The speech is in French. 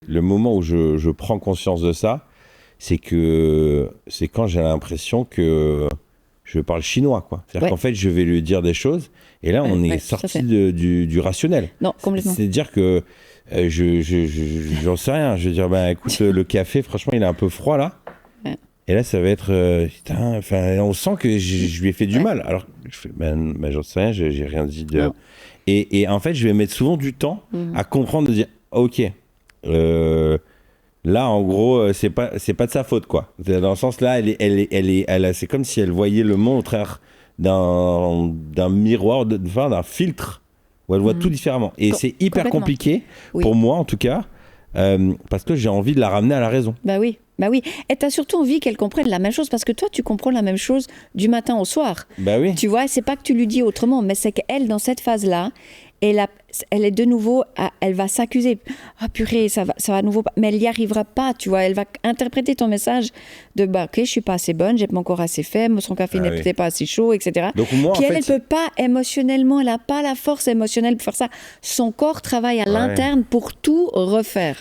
le moment où je prends conscience de ça, c'est quand j'ai l'impression que je parle chinois, quoi. C'est-à-dire qu'en fait, je vais lui dire des choses, et là, on est sorti du rationnel. Non, complètement. C'est-à-dire que j'en sais rien. Je veux dire, écoute, le café, franchement, il est un peu froid, là. Ouais. Et là, ça va être... putain, on sent que je lui ai fait du mal. Alors, je fais, j'en sais rien, j'ai rien dit de... Et en fait, je vais mettre souvent du temps à comprendre, de dire, ok, là, en gros, c'est pas de sa faute, quoi. Dans le sens, là, c'est comme si elle voyait le monde au travers d'un miroir, d'un filtre, où elle voit tout différemment. Et c'est hyper compliqué, pour moi, en tout cas, parce que j'ai envie de la ramener à la raison. Bah oui. Et t'as surtout envie qu'elle comprenne la même chose, parce que toi, tu comprends la même chose du matin au soir. Bah oui. Tu vois, c'est pas que tu lui dis autrement, mais c'est qu'elle, dans cette phase-là, elle est de nouveau, elle va s'accuser. Ah purée, ça va à nouveau pas. Mais elle n'y arrivera pas, tu vois. Elle va interpréter ton message de ok, je suis pas assez bonne, j'ai pas encore assez fait, son café n'est peut-être pas assez chaud, etc. Donc moi, puis elle peut pas émotionnellement, elle n'a pas la force émotionnelle pour faire ça. Son corps travaille à l'interne pour tout refaire.